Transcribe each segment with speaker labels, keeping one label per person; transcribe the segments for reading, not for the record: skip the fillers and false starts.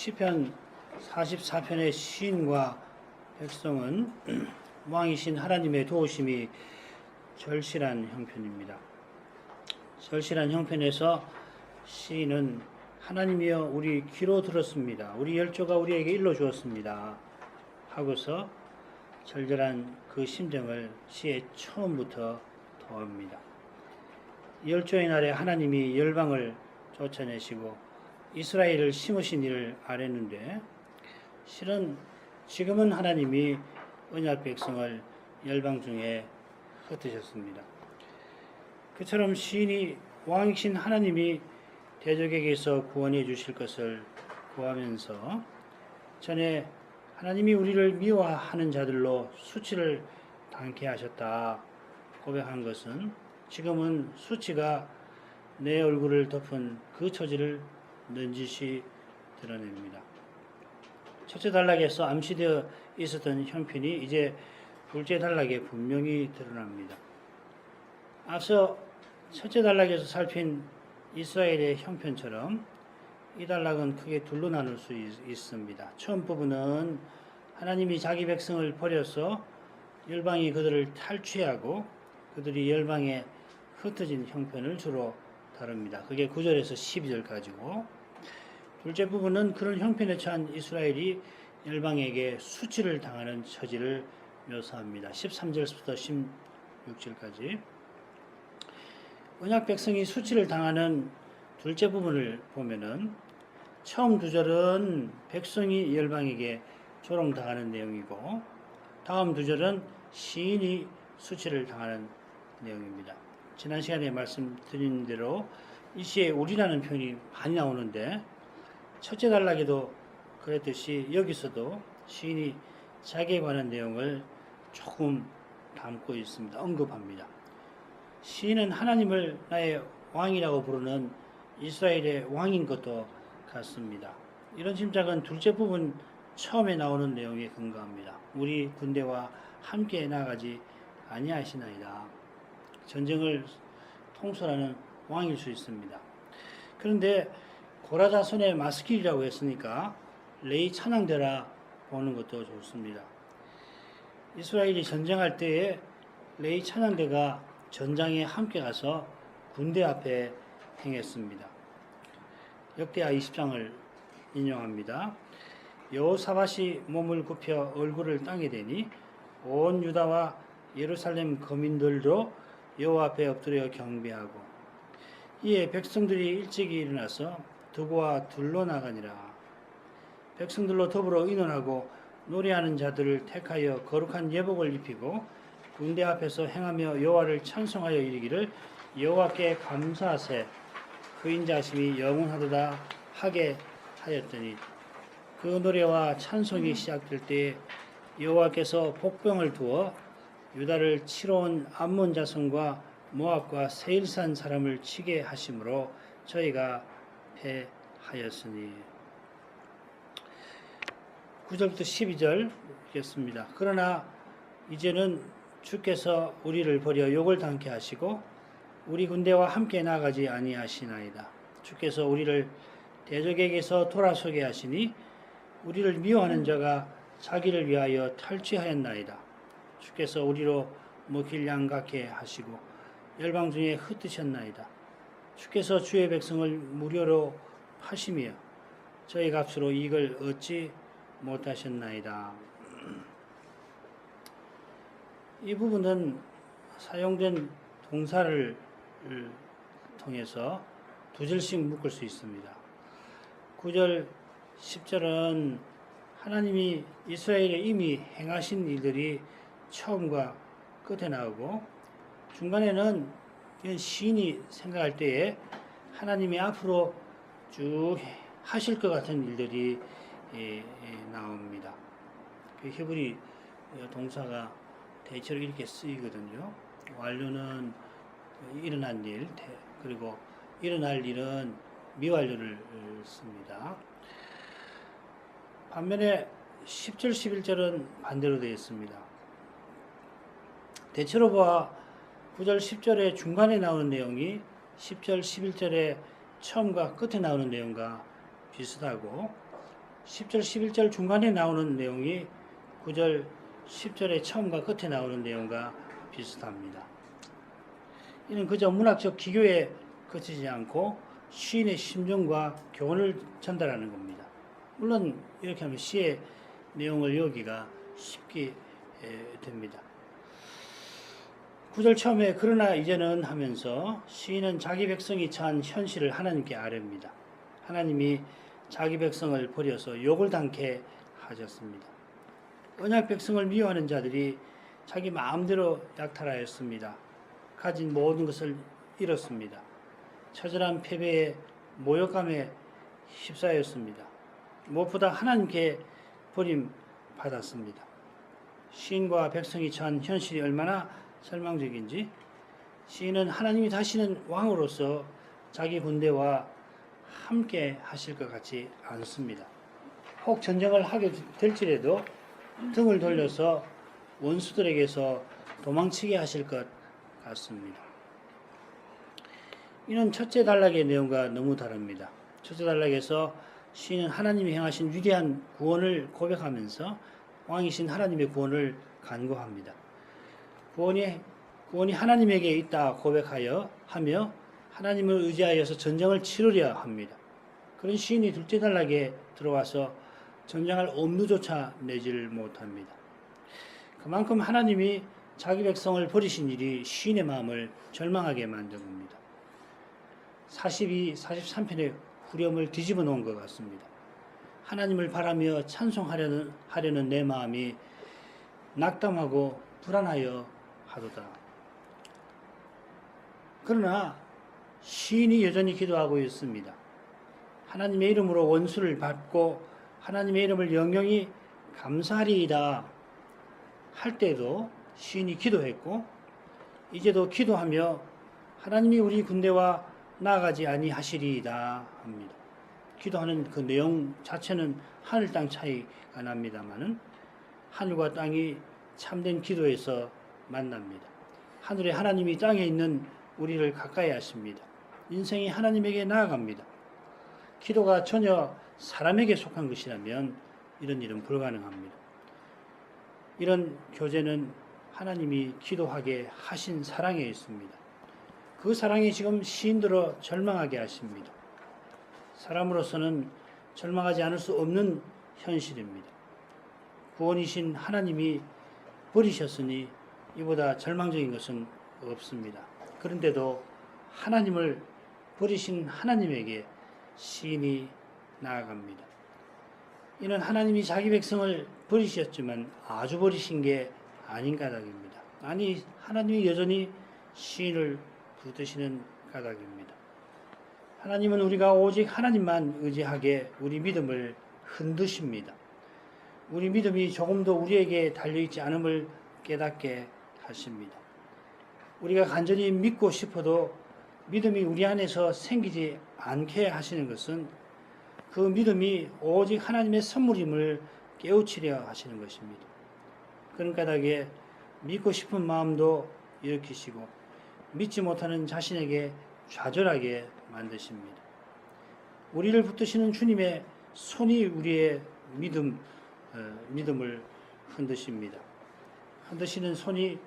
Speaker 1: 시편 44편의 시인과 백성은 왕이신 하나님의 도우심이 절실한 형편입니다. 절실한 형편에서 시인은 하나님이여 우리 귀로 들었습니다. 우리 열조가 우리에게 일러주었습니다. 하고서 절절한 그 심정을 시의 처음부터 더합니다. 열조의 날에 하나님이 열방을 쫓아내시고 이스라엘을 심으신 일을 아뢰는데 실은 지금은 하나님이 언약 백성을 열방 중에 흩으셨습니다. 그처럼 시인이 왕이신 하나님이 대적에게서 구원해 주실 것을 구하면서 전에 하나님이 우리를 미워하는 자들로 수치를 당케 하셨다 고백한 것은 지금은 수치가 내 얼굴을 덮은 그 처지를 넌지시 드러냅니다. 첫째 단락에서 암시되어 있었던 형편이 이제 둘째 단락에 분명히 드러납니다. 앞서 첫째 단락에서 살핀 이스라엘의 형편처럼 이 단락은 크게 둘로 나눌 수 있습니다. 처음 부분은 하나님이 자기 백성을 버려서 열방이 그들을 탈취하고 그들이 열방에 흩어진 형편을 주로 다룹니다. 그게 9절에서 12절까지고 둘째 부분은 그런 형편에 처한 이스라엘이 열방에게 수치를 당하는 처지를 묘사합니다. 13절부터 16절까지 언약 백성이 수치를 당하는 둘째 부분을 보면은 처음 두 절은 백성이 열방에게 조롱당하는 내용이고 다음 두 절은 시인이 수치를 당하는 내용입니다. 지난 시간에 말씀드린 대로 이 시에 우리라는 표현이 많이 나오는데 첫째 단락에도 그랬듯이 여기서도 시인이 자기에 관한 내용을 조금 담고 있습니다. 언급합니다. 시인은 하나님을 나의 왕이라고 부르는 이스라엘의 왕인 것도 같습니다. 이런 짐작은 둘째 부분 처음에 나오는 내용에 근거합니다. 우리 군대와 함께 나가지 아니하시나이다. 전쟁을 통솔하는 왕일 수 있습니다. 그런데 고라자손의 마스킬이라고 했으니까 레이 찬양대라 보는 것도 좋습니다. 이스라엘이 전쟁할 때에 레이 찬양대가 전장에 함께 가서 군대 앞에 행했습니다. 역대하 20장을 인용합니다. 여호사밧이 몸을 굽혀 얼굴을 땅에 대니 온 유다와 예루살렘 거민들도 여호와 앞에 엎드려 경배하고 이에 백성들이 일찍이 일어나서 두고와 둘러 나가니라. 백성들로 더불어 의논하고 노래하는 자들을 택하여 거룩한 예복을 입히고 군대 앞에서 행하며 여호와를 찬송하여 이르기를 여호와께 감사하세 그 인자하심이 영원하도다 하게 하였더니 그 노래와 찬송이 시작될 때에 여호와께서 복병을 두어 유다를 치러 온 암몬 자손과 모압과 세일산 사람을 치게 하심으로 저희가 패하였으니 9절부터 12절 읽겠습니다. 그러나 이제는 주께서 우리를 버려 욕을 당케 하시고 우리 군대와 함께 나가지 아니하시나이다. 주께서 우리를 대적에게서 돌아서게 하시니 우리를 미워하는 자가 자기를 위하여 탈취하였나이다. 주께서 우리로 먹힐 양 같게 하시고 열방 중에 흩으셨나이다. 주께서 주의 백성을 무료로 파시며 저희 값으로 이익을 얻지 못하셨나이다. 이 부분은 사용된 동사를 통해서 두 절씩 묶을 수 있습니다. 9절, 10절은 하나님이 이스라엘에 이미 행하신 일들이 처음과 끝에 나오고 중간에는 시인이 생각할 때에 하나님이 앞으로 쭉 하실 것 같은 일들이 나옵니다. 그 히브리 동사가 대체로 이렇게 쓰이거든요. 완료는 일어난 일, 그리고 일어날 일은 미완료를 씁니다. 반면에 10절, 11절은 반대로 되어 있습니다. 대체로 보아 9절, 10절의 중간에 나오는 내용이 10절, 11절의 처음과 끝에 나오는 내용과 비슷하고 10절, 11절 중간에 나오는 내용이 9절, 10절의 처음과 끝에 나오는 내용과 비슷합니다. 이는 그저 문학적 기교에 그치지 않고 시인의 심정과 교훈을 전달하는 겁니다. 물론 이렇게 하면 시의 내용을 여기가 쉽게 됩니다. 9절 처음에 그러나 이제는 하면서 시인은 자기 백성이 처한 현실을 하나님께 아뢰입니다. 하나님이 자기 백성을 버려서 욕을 당케 하셨습니다. 언약 백성을 미워하는 자들이 자기 마음대로 약탈하였습니다. 가진 모든 것을 잃었습니다. 처절한 패배에 모욕감에 휩싸였습니다. 무엇보다 하나님께 버림받았습니다. 시인과 백성이 처한 현실이 얼마나 절망적인지 시인은 하나님이 다시는 왕으로서 자기 군대와 함께 하실 것 같지 않습니다. 혹 전쟁을 하게 될지라도 등을 돌려서 원수들에게서 도망치게 하실 것 같습니다. 이는 첫째 단락의 내용과 너무 다릅니다. 첫째 단락에서 시인은 하나님이 행하신 위대한 구원을 고백하면서 왕이신 하나님의 구원을 간구합니다. 구원이 하나님에게 있다 고백하여 하며 하나님을 의지하여서 전쟁을 치르려 합니다. 그런 시인이 둘째 단락에 들어와서 전쟁할 엄두조차 내지를 못합니다. 그만큼 하나님이 자기 백성을 버리신 일이 시인의 마음을 절망하게 만든 겁니다. 42, 43편의 후렴을 뒤집어 놓은 것 같습니다. 하나님을 바라며 찬송하려는 내 마음이 낙담하고 불안하여 하도다. 그러나 시인이 여전히 기도하고 있습니다. 하나님의 이름으로 원수를 밟고 하나님의 이름을 영영히 감사하리이다 할 때도 시인이 기도했고 이제도 기도하며 하나님이 우리 군대와 나아가지 아니하시리이다 합니다. 기도하는 그 내용 자체는 하늘 땅 차이가 납니다마는 하늘과 땅이 참된 기도에서 만납니다. 하늘에 하나님이 땅에 있는 우리를 가까이 하십니다. 인생이 하나님에게 나아갑니다. 기도가 전혀 사람에게 속한 것이라면 이런 일은 불가능합니다. 이런 교제는 하나님이 기도하게 하신 사랑에 있습니다. 그 사랑이 지금 시인들어 절망하게 하십니다. 사람으로서는 절망하지 않을 수 없는 현실입니다. 구원이신 하나님이 버리셨으니 이보다 절망적인 것은 없습니다. 그런데도 하나님을 버리신 하나님에게 시인이 나아갑니다. 이는 하나님이 자기 백성을 버리셨지만 아주 버리신 게 아닌 까닭입니다. 아니, 하나님이 여전히 시인을 붙드시는 까닭입니다. 하나님은 우리가 오직 하나님만 의지하게 우리 믿음을 흔드십니다. 우리 믿음이 조금도 우리에게 달려있지 않음을 깨닫게 하십니다. 우리가 간절히 믿고 싶어도 믿음이 우리 안에서 생기지 않게 하시는 것은 그 믿음이 오직 하나님의 선물임을 깨우치려 하시는 것입니다. 그런 까닭에 믿고 싶은 마음도 일으키시고 믿지 못하는 자신에게 좌절하게 만드십니다. 우리를 붙드시는 주님의 손이 우리의 믿음을 흔드십니다. 흔드시는 손이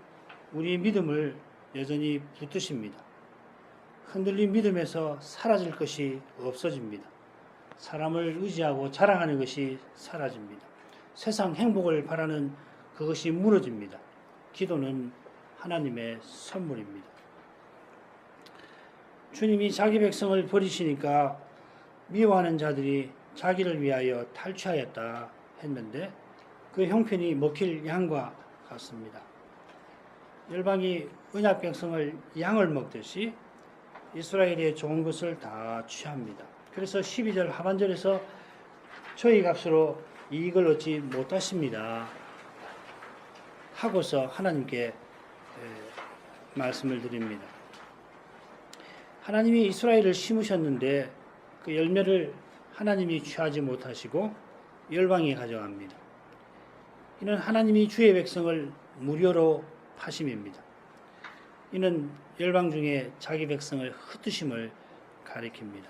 Speaker 1: 우리의 믿음을 여전히 붙드십니다. 흔들린 믿음에서 사라질 것이 없어집니다. 사람을 의지하고 자랑하는 것이 사라집니다. 세상 행복을 바라는 그것이 무너집니다. 기도는 하나님의 선물입니다. 주님이 자기 백성을 버리시니까 미워하는 자들이 자기를 위하여 탈취하였다 했는데 그 형편이 먹힐 양과 같습니다. 열방이 언약 백성을 양을 먹듯이 이스라엘의 좋은 것을 다 취합니다. 그래서 12절 하반절에서 저희 값으로 이익을 얻지 못하십니다 하고서 하나님께 말씀을 드립니다. 하나님이 이스라엘을 심으셨는데 그 열매를 하나님이 취하지 못하시고 열방이 가져갑니다. 이는 하나님이 주의 백성을 무료로 파심입니다. 이는 열방 중에 자기 백성을 흩으심을 가리킵니다.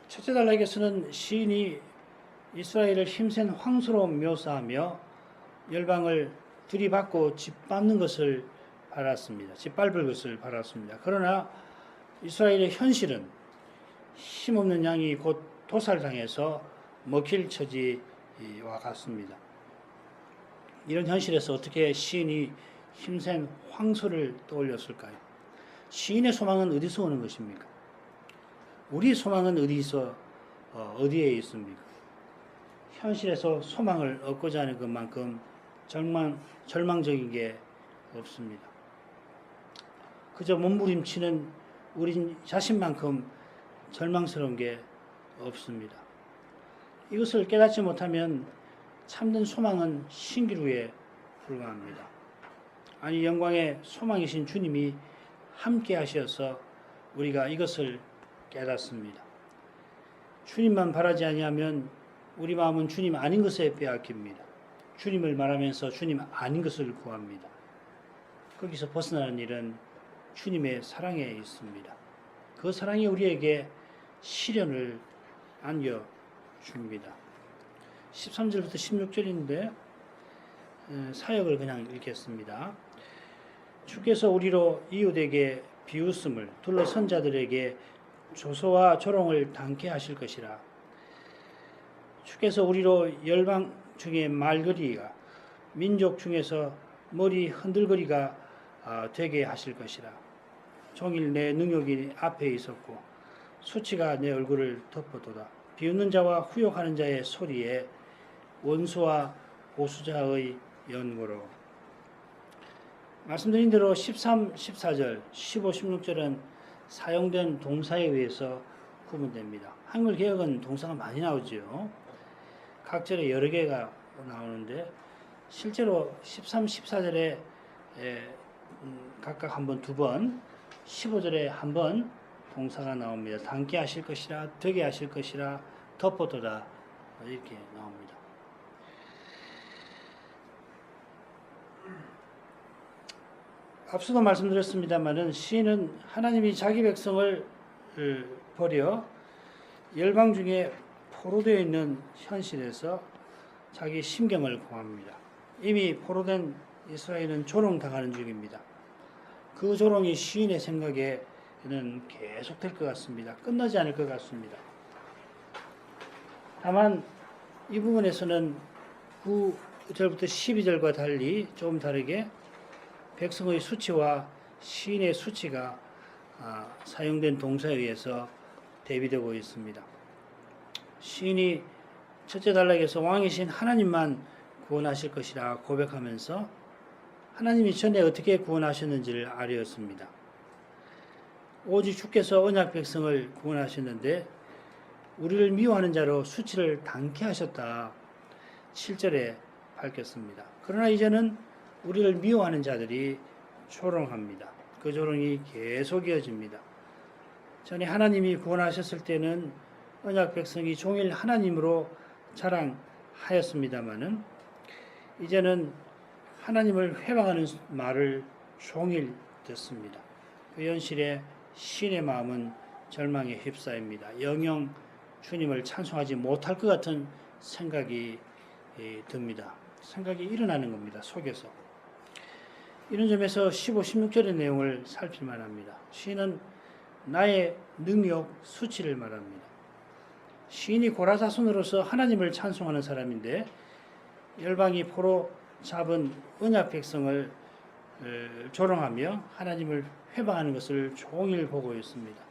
Speaker 1: 첫째 단락에서는 시인이 이스라엘을 힘센 황소로 묘사하며 열방을 들이받고 짓밟는 것을 바랐습니다. 짓밟을 것을 바랐습니다. 그러나 이스라엘의 현실은 힘없는 양이 곧 도살당해서 먹힐 처지와 같습니다. 이런 현실에서 어떻게 시인이 힘센 황소를 떠올렸을까요? 시인의 소망은 어디서 오는 것입니까? 우리 소망은 어디에 있습니까? 현실에서 소망을 얻고자 하는 것만큼 절망적인 게 없습니다. 그저 몸부림치는 우리 자신만큼 절망스러운 게 없습니다. 이것을 깨닫지 못하면 참된 소망은 신기루에 불과합니다. 아니, 영광의 소망이신 주님이 함께 하셔서 우리가 이것을 깨닫습니다. 주님만 바라지 아니하면 우리 마음은 주님 아닌 것에 빼앗깁니다. 주님을 말하면서 주님 아닌 것을 구합니다. 거기서 벗어나는 일은 주님의 사랑에 있습니다. 그 사랑이 우리에게 시련을 안겨줍니다. 13절부터 16절인데 사역을 그냥 읽겠습니다. 주께서 우리로 이웃에게 비웃음을 둘러선 자들에게 조소와 조롱을 당케 하실 것이라. 주께서 우리로 열방 중에 말거리가 민족 중에서 머리 흔들거리가 되게 하실 것이라. 종일 내 능욕이 앞에 있었고 수치가 내 얼굴을 덮어도다. 비웃는 자와 후욕하는 자의 소리에 원수와 보수자의 연고로. 말씀드린 대로 13, 14절, 15, 16절은 사용된 동사에 의해서 구분됩니다. 한글 개역은 동사가 많이 나오죠. 각 절에 여러 개가 나오는데 실제로 13, 14절에 각각 한 번, 두 번, 15절에 한 번 동사가 나옵니다. 닮게 하실 것이라, 되게 하실 것이라, 덮어도다 이렇게 나옵니다. 앞서도 말씀드렸습니다마는 시인은 하나님이 자기 백성을 버려 열방 중에 포로되어 있는 현실에서 자기 심경을 공합니다. 이미 포로된 이스라엘은 조롱당하는 중입니다. 그 조롱이 시인의 생각에는 계속될 것 같습니다. 끝나지 않을 것 같습니다. 다만 이 부분에서는 9절부터 12절과 달리 조금 다르게 백성의 수치와 시인의 수치가 사용된 동사에 의해서 대비되고 있습니다. 시인이 첫째 단락에서 왕이신 하나님만 구원하실 것이라 고백하면서 하나님이 전에 어떻게 구원하셨는지를 아뢰었습니다. 오직 주께서 언약 백성을 구원하셨는데 우리를 미워하는 자로 수치를 당케 하셨다. 7절에 밝혔습니다. 그러나 이제는 우리를 미워하는 자들이 조롱합니다. 그 조롱이 계속 이어집니다. 전에 하나님이 구원하셨을 때는 언약 백성이 종일 하나님으로 자랑하였습니다마는 이제는 하나님을 회방하는 말을 종일 듣습니다. 그 현실에 시인의 마음은 절망에 휩싸입니다. 영영 주님을 찬송하지 못할 것 같은 생각이 듭니다. 생각이 일어나는 겁니다. 속에서. 이런 점에서 15, 16절의 내용을 살필만 합니다. 시인은 나의 능욕, 수치를 말합니다. 시인이 고라사손으로서 하나님을 찬송하는 사람인데 열방이 포로 잡은 언약 백성을 조롱하며 하나님을 회방하는 것을 종일 보고 있습니다.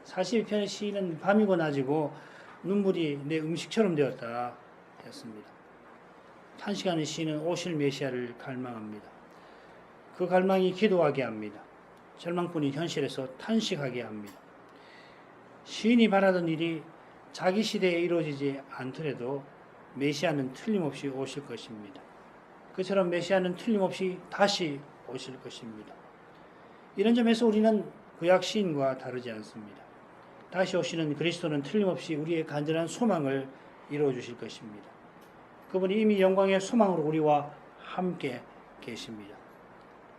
Speaker 1: 42편의 시인은 밤이고 낮이고 눈물이 내 음식처럼 되었다 했습니다. 탄식하는 시인은 오실 메시아를 갈망합니다. 그 갈망이 기도하게 합니다. 절망뿐인 현실에서 탄식하게 합니다. 시인이 바라던 일이 자기 시대에 이루어지지 않더라도 메시아는 틀림없이 오실 것입니다. 그처럼 메시아는 틀림없이 다시 오실 것입니다. 이런 점에서 우리는 구약 시인과 다르지 않습니다. 다시 오시는 그리스도는 틀림없이 우리의 간절한 소망을 이루어 주실 것입니다. 그분이 이미 영광의 소망으로 우리와 함께 계십니다.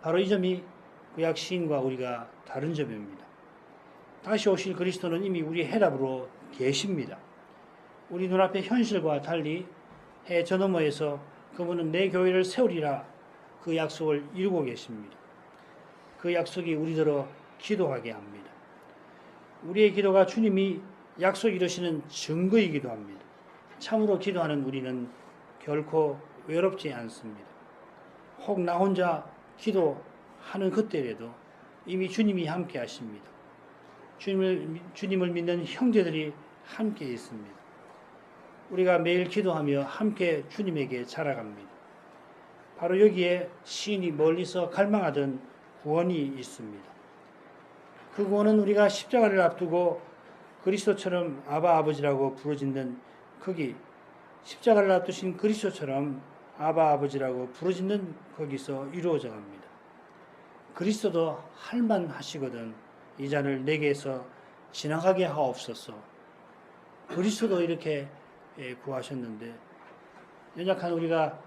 Speaker 1: 바로 이 점이 구약 시인과 우리가 다른 점입니다. 다시 오실 그리스도는 이미 우리의 해답으로 계십니다. 우리 눈앞의 현실과 달리 해 저 너머에서 그분은 내 교회를 세우리라 그 약속을 이루고 계십니다. 그 약속이 우리들어 기도하게 합니다. 우리의 기도가 주님이 약속 이루시는 증거이기도 합니다. 참으로 기도하는 우리는 결코 외롭지 않습니다. 혹 나 혼자 기도하는 그때라도 이미 주님이 함께 하십니다. 주님을 믿는 형제들이 함께 있습니다. 우리가 매일 기도하며 함께 주님에게 자라갑니다. 바로 여기에 시인이 멀리서 갈망하던 구원이 있습니다. 그 구원은 우리가 십자가를 앞두고 그리스도처럼 아바 아버지라고 부르짖는 거기, 십자가를 앞두신 그리스도처럼 아바 아버지라고 부르짖는 거기서 이루어져 갑니다. 그리스도도 할만하시거든 이 잔을 내게서 지나가게 하옵소서. 그리스도도 이렇게 구하셨는데 연약한 우리가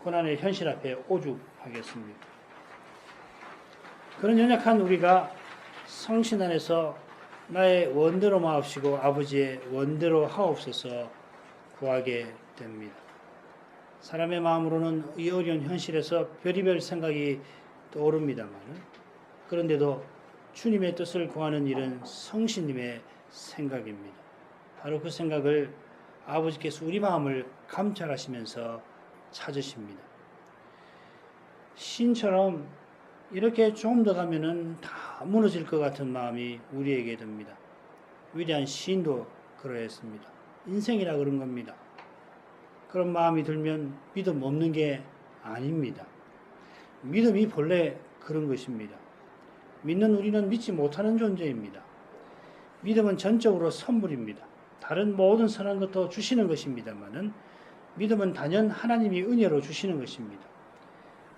Speaker 1: 고난의 현실 앞에 오죽하겠습니까? 그런 연약한 우리가 성신 안에서 나의 원대로 마옵시고 아버지의 원대로 하옵소서 구하게 됩니다. 사람의 마음으로는 이 어려운 현실에서 별의별 생각이 떠오릅니다만 그런데도 주님의 뜻을 구하는 일은 성신님의 생각입니다. 바로 그 생각을 아버지께서 우리 마음을 감찰하시면서 찾으십니다. 신처럼 이렇게 조금 더 가면은 다 무너질 것 같은 마음이 우리에게 듭니다. 위대한 시인도 그러했습니다. 인생이라 그런 겁니다. 그런 마음이 들면 믿음 없는 게 아닙니다. 믿음이 본래 그런 것입니다. 믿는 우리는 믿지 못하는 존재입니다. 믿음은 전적으로 선물입니다. 다른 모든 선한 것도 주시는 것입니다만은 믿음은 단연 하나님이 은혜로 주시는 것입니다.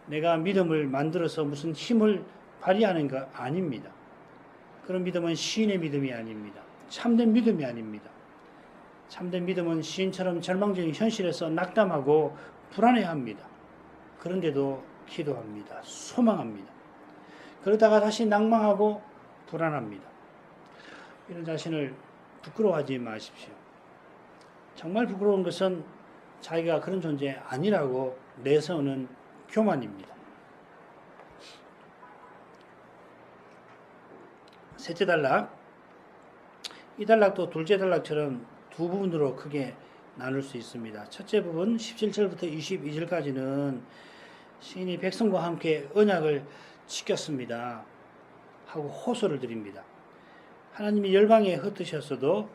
Speaker 1: 내가 믿음을 만들어서 무슨 힘을 발휘하는 거 아닙니다. 그런 믿음은 시인의 믿음이 아닙니다. 참된 믿음이 아닙니다. 참된 믿음은 시인처럼 절망적인 현실에서 낙담하고 불안해합니다. 그런데도 기도합니다. 소망합니다. 그러다가 다시 낭망하고 불안합니다. 이런 자신을 부끄러워하지 마십시오. 정말 부끄러운 것은 자기가 그런 존재 아니라고 내세우는 교만입니다. 셋째 단락, 이 단락도 둘째 단락처럼 두 부분으로 크게 나눌 수 있습니다. 첫째 부분 17절부터 22절까지는 시인이 백성과 함께 언약을 지켰습니다 하고 호소를 드립니다. 하나님이 열방에 흩으셨어도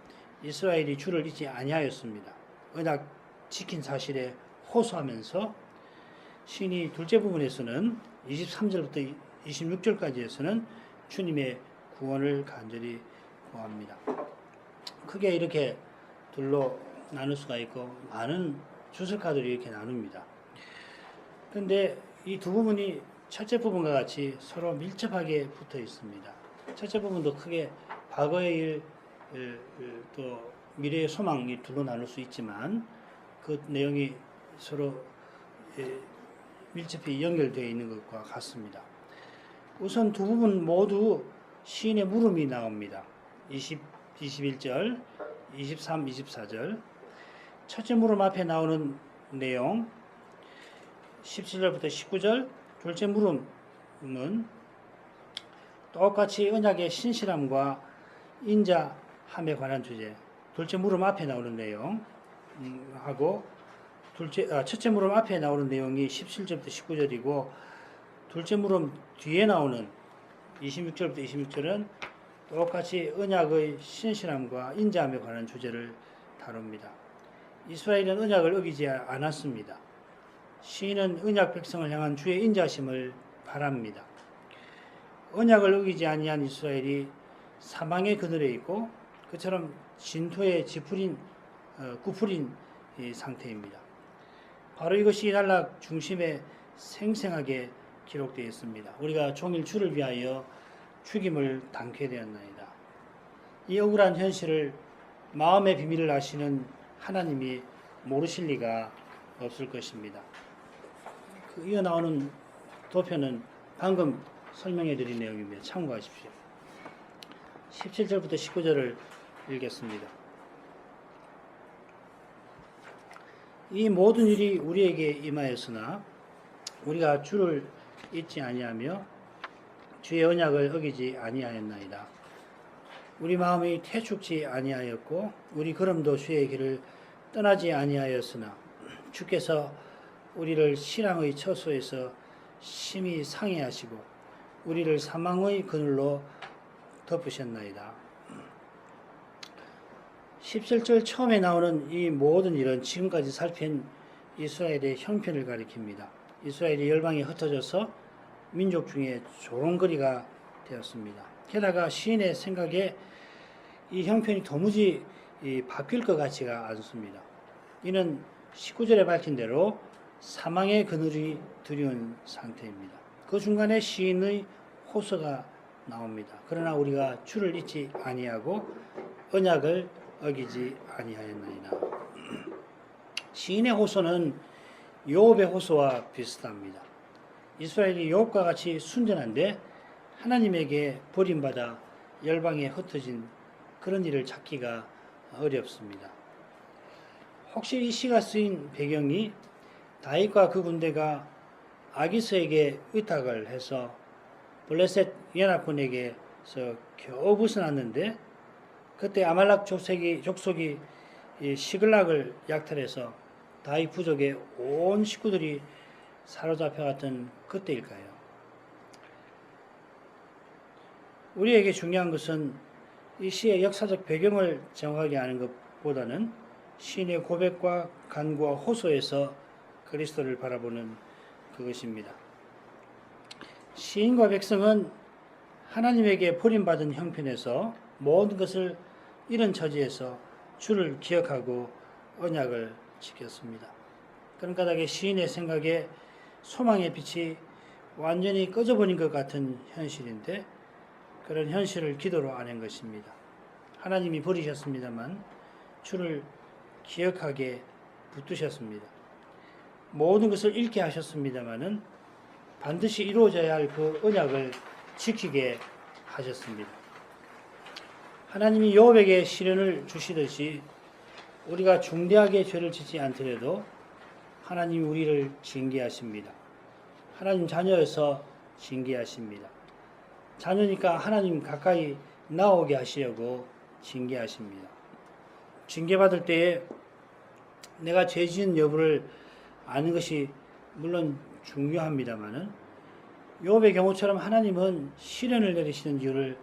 Speaker 1: 이스라엘이 주를 잊지 아니하였습니다. 언약 지킨 사실에 호소하면서 시인이 둘째 부분에서는 23절부터 26절까지에서는 주님의 구원을 간절히 구합니다. 크게 이렇게 둘로 나눌 수가 있고 많은 주석가들이 이렇게 나눕니다. 그런데 이 두 부분이 첫째 부분과 같이 서로 밀접하게 붙어 있습니다. 첫째 부분도 크게 과거의 일, 또 미래의 소망이 둘로 나눌 수 있지만 그 내용이 서로 밀접히 연결되어 있는 것과 같습니다. 우선 두 부분 모두 시인의 물음이 나옵니다. 21절, 23, 24절. 첫째 물음 앞에 나오는 내용 17절부터 19절, 둘째 물음은 똑같이 언약의 신실함과 인자함에 관한 주제, 둘째 물음 앞에 나오는 내용 하고 첫째 물음 앞에 나오는 내용이 17절부터 19절이고 둘째 물음 뒤에 나오는 26절부터 26절은 똑같이 언약의 신실함과 인자함에 관한 주제를 다룹니다. 이스라엘은 언약을 어기지 않았습니다. 시인은 언약 백성을 향한 주의 인자심을 바랍니다. 언약을 어기지 아니한 이스라엘이 사망의 그늘에 있고 그처럼 진토에 구풀인 상태입니다. 바로 이것이 이 단락 중심에 생생하게 기록되어 있습니다. 우리가 종일 주를 위하여 죽임을 당케 되었나이다. 이 억울한 현실을 마음의 비밀을 아시는 하나님이 모르실 리가 없을 것입니다. 이어 나오는 도표는 방금 설명해 드린 내용입니다. 참고하십시오. 17절부터 19절을 읽겠습니다. 이 모든 일이 우리에게 임하였으나 우리가 주를 잊지 아니하며 주의 언약을 어기지 아니하였나이다. 우리 마음이 태축지 아니하였고 우리 걸음도 주의 길을 떠나지 아니하였으나 주께서 우리를 실랑의 처소에서 심히 상해하시고 우리를 사망의 그늘로 덮으셨나이다. 17절 처음에 나오는 이 모든 일은 지금까지 살핀 이스라엘의 형편을 가리킵니다. 이스라엘이 열방에 흩어져서 민족 중에 조롱거리가 되었습니다. 게다가 시인의 생각에 이 형편이 도무지 바뀔 것 같지가 않습니다. 이는 19절에 밝힌 대로 사망의 그늘이 두려운 상태입니다. 그 중간에 시인의 호소가 나옵니다. 그러나 우리가 주를 잊지 아니하고 언약을 어기지 아니하였나이다. 시인의 호소는 요업의 호소와 비슷합니다. 이스라엘이 요업과 같이 순전한데 하나님에게 버림받아 열방에 흩어진 그런 일을 찾기가 어렵습니다. 혹시 이 시가 쓰인 배경이 다윗과 그 군대가 아기스에게 의탁을 해서 블레셋 연합군에게서 겨우 벗어났는데 그때 아말렉 족속이 시글락을 약탈해서 다윗 부족의 온 식구들이 사로잡혀갔던 그때일까요? 우리에게 중요한 것은 이 시의 역사적 배경을 정확하게 아는 것보다는 시인의 고백과 간구와 호소에서 그리스도를 바라보는 그것입니다. 시인과 백성은 하나님에게 버림받은 형편에서 모든 것을 잃은 처지에서 주를 기억하고 언약을 지켰습니다. 그런 까닭에 시인의 생각에 소망의 빛이 완전히 꺼져버린 것 같은 현실인데 그런 현실을 기도로 아는 것입니다. 하나님이 버리셨습니다만 주를 기억하게 붙드셨습니다. 모든 것을 잃게 하셨습니다마는 반드시 이루어져야 할 그 언약을 지키게 하셨습니다. 하나님이 요업에게 시련을 주시듯이 우리가 중대하게 죄를 짓지 않더라도 하나님이 우리를 징계하십니다. 하나님 자녀여서 징계하십니다. 자녀니까 하나님 가까이 나오게 하시려고 징계하십니다. 징계받을 때에 내가 죄 지은 여부를 아는 것이 물론 중요합니다마는 욥의 경우처럼 하나님은 시련을 내리시는 이유를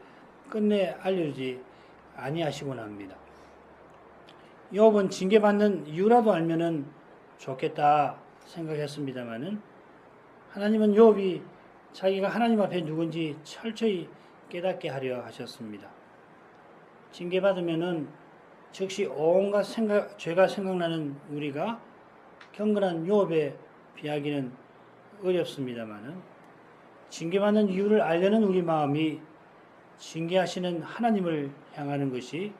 Speaker 1: 끝내 알려주지 아니하시곤 합니다. 욥은 징계받는 이유라도 알면은 좋겠다 생각했습니다마는 하나님은 욥이 자기가 하나님 앞에 누군지 철저히 깨닫게 하려 하셨습니다. 징계받으면은 즉시 온갖 죄가 생각나는 우리가 경건한 욥에 비하기는 어렵습니다마는 징계받는 이유를 알려는 우리 마음이 징계하시는 하나님을 향하는 것이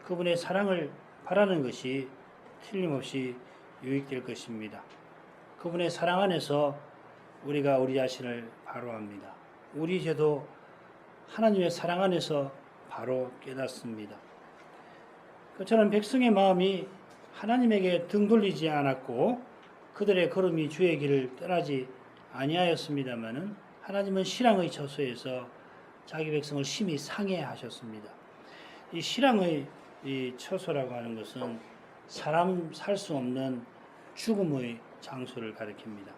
Speaker 1: 그분의 사랑을 바라는 것이 틀림없이 유익될 것입니다. 그분의 사랑 안에서 우리가 우리 자신을 바로합니다. 우리 죄도 하나님의 사랑 안에서 바로 깨닫습니다. 그처럼 백성의 마음이 하나님에게 등 돌리지 않았고 그들의 걸음이 주의 길을 떠나지 아니하였습니다마는 하나님은 실랑의 처소에서 자기 백성을 심히 상해하셨습니다. 이 실랑의 이 처소라고 하는 것은 사람 살 수 없는 죽음의 장소를 가리킵니다.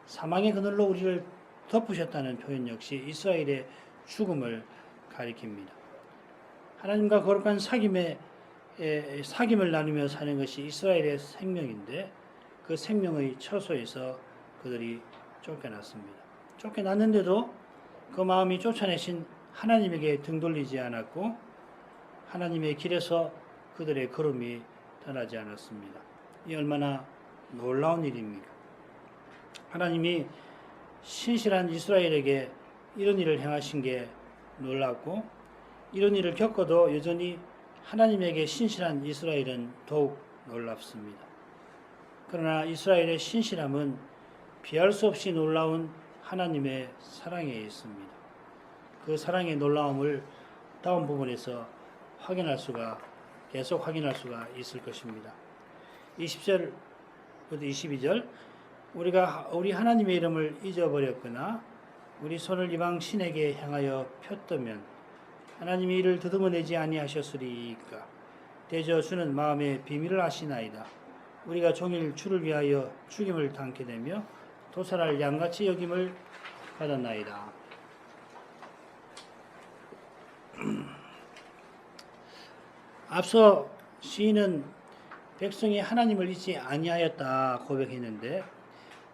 Speaker 1: 사망의 그늘로 우리를 덮으셨다는 표현 역시 이스라엘의 죽음을 가리킵니다. 하나님과 거룩한 사귐을 나누며 사는 것이 이스라엘의 생명인데 그 생명의 처소에서 그들이 쫓겨났습니다. 쫓겨났는데도 그 마음이 쫓아내신 하나님에게 등 돌리지 않았고 하나님의 길에서 그들의 걸음이 떠나지 않았습니다. 이 얼마나 놀라운 일입니까? 하나님이 신실한 이스라엘에게 이런 일을 행하신 게 놀랍고 이런 일을 겪어도 여전히 하나님에게 신실한 이스라엘은 더욱 놀랍습니다. 그러나 이스라엘의 신실함은 비할 수 없이 놀라운 하나님의 사랑에 있습니다. 그 사랑의 놀라움을 다음 부분에서 계속 확인할 수가 있을 것입니다. 20절 그것도 22절. 우리 하나님의 이름을 잊어버렸거나 우리 손을 이방 신에게 향하여 폈다면 하나님이 이를 더듬어내지 아니하셨으리까. 대저 주는 마음의 비밀을 아시나이다. 우리가 종일 주를 위하여 죽임을 당케 되며 도살할 양같이 여김을 받았나이다. 앞서 시인은 백성이 하나님을 잊지 아니하였다 고백했는데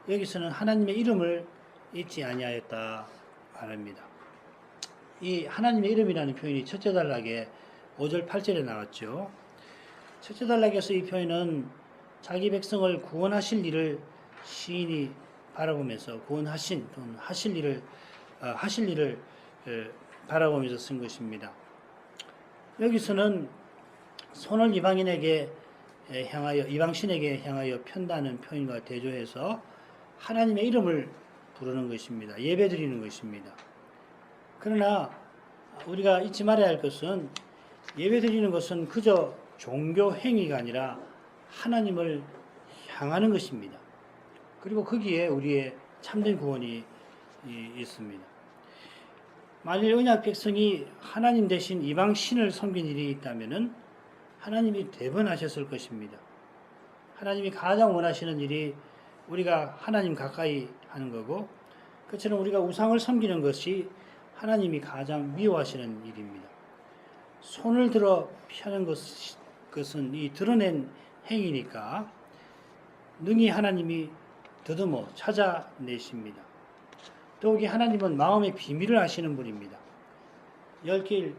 Speaker 1: 여기서는 하나님의 이름을 잊지 아니하였다 말합니다. 이 하나님의 이름이라는 표현이 첫째 단락에 5절 8절에 나왔죠. 첫째 단락에서 이 표현은 자기 백성을 구원하실 일을 시인이 바라보면서 구원하신 또는 하실 일을 바라보면서 쓴 것입니다. 여기서는 손을 이방신에게 향하여 편다는 표현과 대조해서 하나님의 이름을 부르는 것입니다. 예배드리는 것입니다. 그러나 우리가 잊지 말아야 할 것은 예배드리는 것은 그저 종교 행위가 아니라 하나님을 향하는 것입니다. 그리고 거기에 우리의 참된 구원이 있습니다. 만일 언약 백성이 하나님 대신 이방 신을 섬긴 일이 있다면 하나님이 대번하셨을 것입니다. 하나님이 가장 원하시는 일이 우리가 하나님 가까이 하는 거고, 그처럼 우리가 우상을 섬기는 것이 하나님이 가장 미워하시는 일입니다. 손을 들어 펴는 것은 이 드러낸 행위니까 능히 하나님이 더듬어 찾아내십니다. 더욱이 하나님은 마음의 비밀을 아시는 분입니다. 열길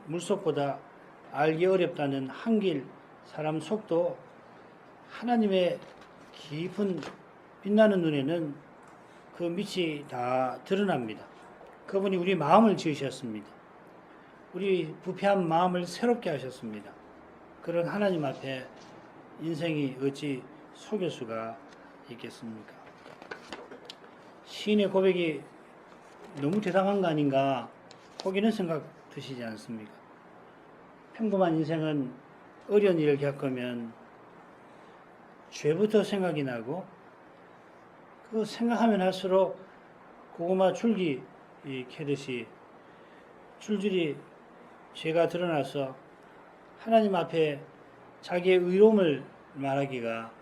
Speaker 1: 물속보다 알기 어렵다는 한길 사람 속도 하나님의 깊은 빛나는 눈에는 그 빛이 다 드러납니다. 그분이 우리 마음을 지으셨습니다. 우리 부패한 마음을 새롭게 하셨습니다. 그런 하나님 앞에 인생이 어찌 속일 수가 있겠습니까? 시인의 고백이 너무 대단한 거 아닌가 혹이는 생각 드시지 않습니까? 평범한 인생은 어려운 일을 겪으면 죄부터 생각이 나고 그 생각하면 할수록 고구마 줄기 캐듯이 줄줄이 죄가 드러나서 하나님 앞에 자기의 의로움을 말하기가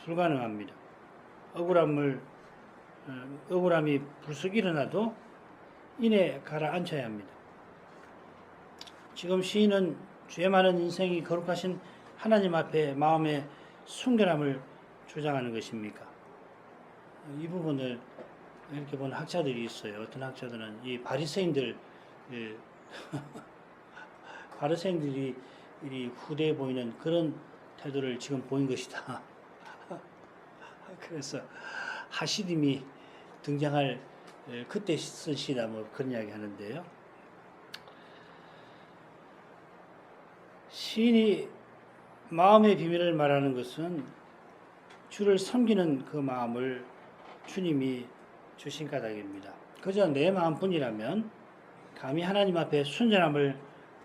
Speaker 1: 불가능합니다. 억울함이 불쑥 일어나도 이내 가라앉혀야 합니다. 지금 시인은 죄 많은 인생이 거룩하신 하나님 앞에 마음의 순결함을 주장하는 것입니까? 이 부분을 이렇게 본 학자들이 있어요. 어떤 학자들은 이 바리새인들이 후대에 보이는 그런 태도를 지금 보인 것이다. 그래서 하시딤이 등장할 그때 쓴 시다 뭐 그런 이야기 하는데요. 시인이 마음의 비밀을 말하는 것은 주를 섬기는 그 마음을 주님이 주신 까닭입니다. 그저 내 마음뿐이라면 감히 하나님 앞에 순전함을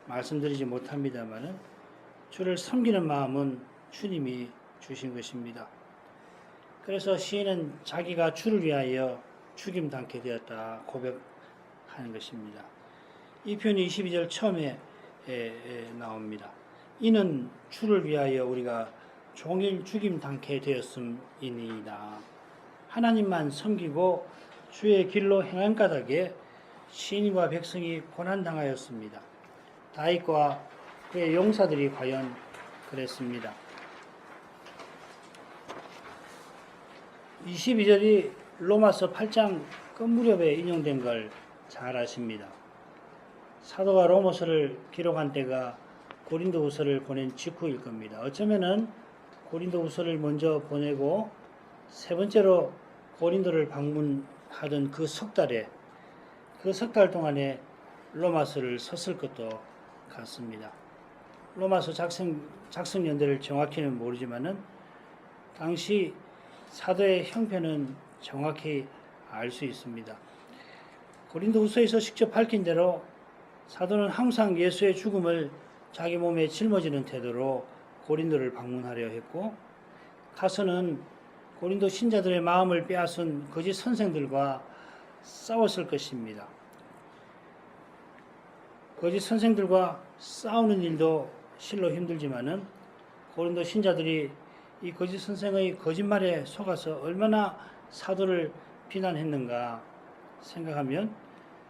Speaker 1: 말씀드리지 못합니다만 주를 섬기는 마음은 주님이 주신 것입니다. 그래서 시인은 자기가 주를 위하여 죽임 당케 되었다 고백하는 것입니다. 이 표현이 22절 처음에 나옵니다. 이는 주를 위하여 우리가 종일 죽임 당케 되었음이니이다. 하나님만 섬기고 주의 길로 행한 까닭에 시인과 백성이 고난당하였습니다. 다윗과 그의 용사들이 과연 그랬습니다. 22절이 로마서 8장 끝무렵에 인용된 걸 잘 아십니다. 사도가 로마서를 기록한 때가 고린도후서를 보낸 직후일 겁니다. 어쩌면은 고린도후서를 먼저 보내고 세 번째로 고린도를 방문하던 그 석 달 동안에 로마서를 썼을 것도 같습니다. 로마서 작성 연대를 정확히는 모르지만은 당시 사도의 형편은 정확히 알 수 있습니다. 고린도후서에서 직접 밝힌 대로 사도는 항상 예수의 죽음을 자기 몸에 짊어지는 태도로 고린도를 방문하려 했고, 가서는 고린도 신자들의 마음을 빼앗은 거짓 선생들과 싸웠을 것입니다. 거짓 선생들과 싸우는 일도 실로 힘들지만은 고린도 신자들이 이 거짓 선생의 거짓말에 속아서 얼마나 사도를 비난했는가 생각하면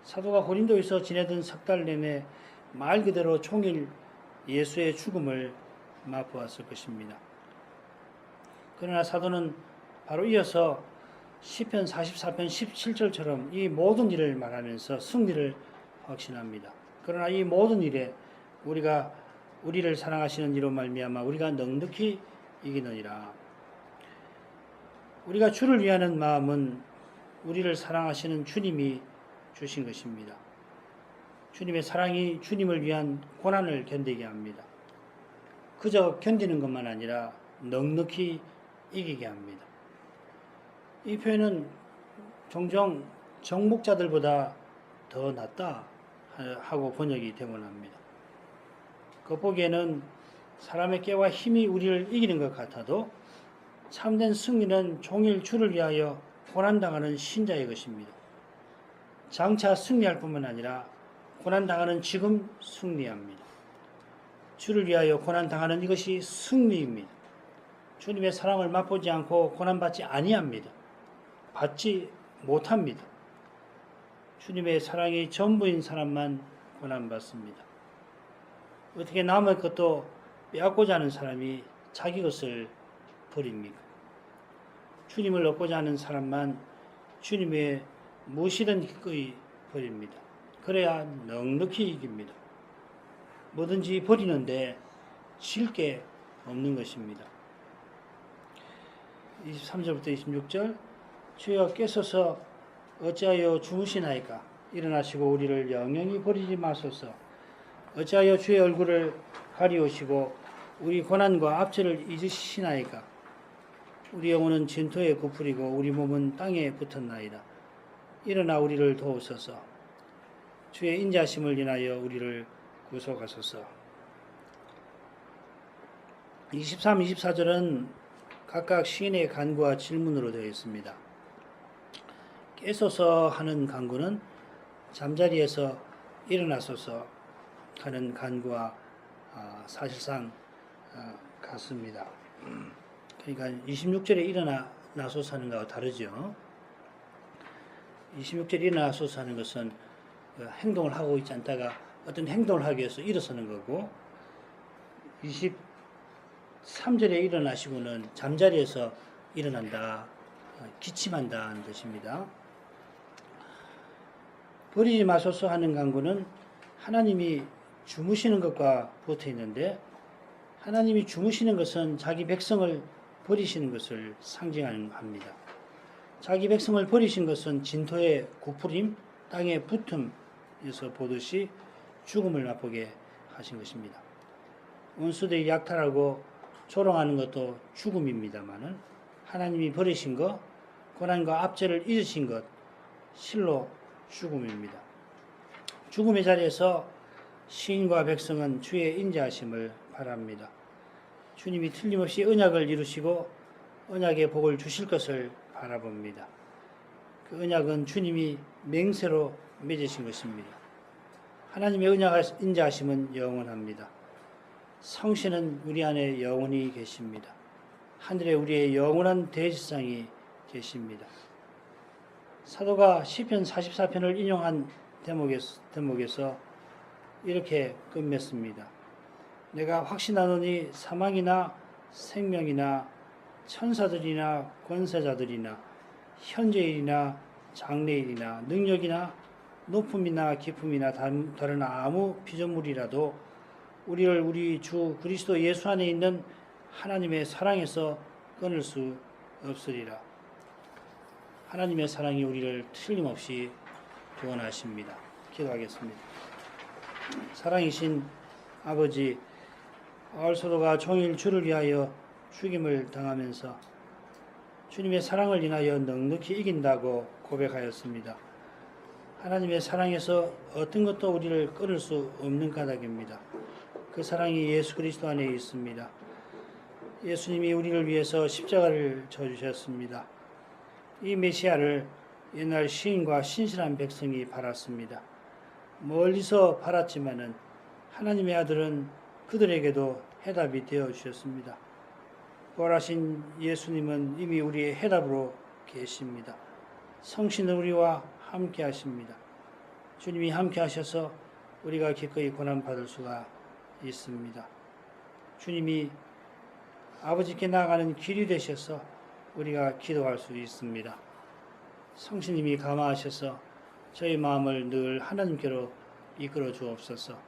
Speaker 1: 사도가 고린도에서 지내던 석 달 내내 말 그대로 종일 예수의 죽음을 맛보았을 것입니다. 그러나 사도는 바로 이어서 시편 44편 17절처럼 이 모든 일을 말하면서 승리를 확신합니다. 그러나 이 모든 일에 우리를 사랑하시는 이로 말미암아 우리가 넉넉히 이기느니라. 우리가 주를 위하는 마음은 우리를 사랑하시는 주님이 주신 것입니다. 주님의 사랑이 주님을 위한 고난을 견디게 합니다. 그저 견디는 것만 아니라 넉넉히 이기게 합니다. 이 표현은 종종 정복자들보다 더 낫다 하고 번역이 되곤 합니다. 겉보기에는 사람의 깨와 힘이 우리를 이기는 것 같아도 참된 승리는 종일 주를 위하여 고난당하는 신자의 것입니다. 장차 승리할 뿐만 아니라 고난당하는 지금 승리합니다. 주를 위하여 고난당하는 이것이 승리입니다. 주님의 사랑을 맛보지 않고 고난받지 아니합니다. 받지 못합니다. 주님의 사랑이 전부인 사람만 고난받습니다. 어떻게 남의 것도 빼앗고자 하는 사람이 자기 것을 버립니까? 주님을 얻고자 하는 사람만 주님의 무엇이든 기꺼이 버립니다. 그래야 넉넉히 이깁니다. 뭐든지 버리는데 질 게 없는 것입니다. 23절부터 26절 주여 깨소서 어찌하여 주무시나이까 일어나시고 우리를 영영히 버리지 마소서 어찌하여 주의 얼굴을 가리우시고 우리 고난과 압제를 잊으시나이까 우리 영혼은 진토에 굽으리고 우리 몸은 땅에 붙었나이다. 일어나 우리를 도우소서 주의 인자심을 인하여 우리를 구속하소서. 23, 24절은 각각 시인의 간구와 질문으로 되어 있습니다. 깨소서 하는 간구는 잠자리에서 일어나소서 하는 간구와 사실상 같습니다. 그러니까 26절에 일어나소서 하는 것과 다르죠. 26절에 일어나소서 하는 것은 행동을 하고 있지 않다가 어떤 행동을 하기 위해서 일어서는 거고 23절에 일어나시고는 잠자리에서 일어난다, 기침한다 하는 뜻입니다. 버리지 마소서 하는 간구는 하나님이 주무시는 것과 붙어 있는데 하나님이 주무시는 것은 자기 백성을 버리시는 것을 상징합니다. 자기 백성을 버리신 것은 진토의 굽으림, 땅의 붙음에서 보듯이 죽음을 맛보게 하신 것입니다. 원수들이 약탈하고 조롱하는 것도 죽음입니다마는 하나님이 버리신 것, 고난과 압제를 잊으신 것, 실로 죽음입니다. 죽음의 자리에서 시인과 백성은 주의 인자하심을 바랍니다. 주님이 틀림없이 언약을 이루시고 언약의 복을 주실 것을 바라봅니다. 그 언약은 주님이 맹세로 맺으신 것입니다. 하나님의 언약 인자하심은 영원합니다. 성신은 우리 안에 영원히 계십니다. 하늘에 우리의 영원한 대지상이 계십니다. 사도가 시편 44편을 인용한 대목에서 이렇게 끝맺습니다. 내가 확신하노니 사망이나 생명이나 천사들이나 권세자들이나 현재일이나 장래일이나 능력이나 높음이나 깊음이나 다른 아무 피조물이라도 우리를 우리 주 그리스도 예수 안에 있는 하나님의 사랑에서 끊을 수 없으리라. 하나님의 사랑이 우리를 틀림없이 구원하십니다. 기도하겠습니다. 사랑이신 아버지, 바울사도가 종일 주를 위하여 죽임을 당하면서 주님의 사랑을 인하여 넉넉히 이긴다고 고백하였습니다. 하나님의 사랑에서 어떤 것도 우리를 끊을 수 없는 까닭입니다. 그 사랑이 예수 그리스도 안에 있습니다. 예수님이 우리를 위해서 십자가를 져주셨습니다. 이 메시아를 옛날 시인과 신실한 백성이 바랐습니다. 멀리서 바랐지만은 하나님의 아들은 그들에게도 해답이 되어 주셨습니다. 부활하신 예수님은 이미 우리의 해답으로 계십니다. 성신은 우리와 함께 하십니다. 주님이 함께 하셔서 우리가 기꺼이 고난받을 수가 있습니다. 주님이 아버지께 나아가는 길이 되셔서 우리가 기도할 수 있습니다. 성신님이 감화하셔서 저희 마음을 늘 하나님께로 이끌어 주옵소서.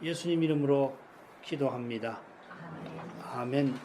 Speaker 1: 예수님 이름으로 기도합니다. 아멘.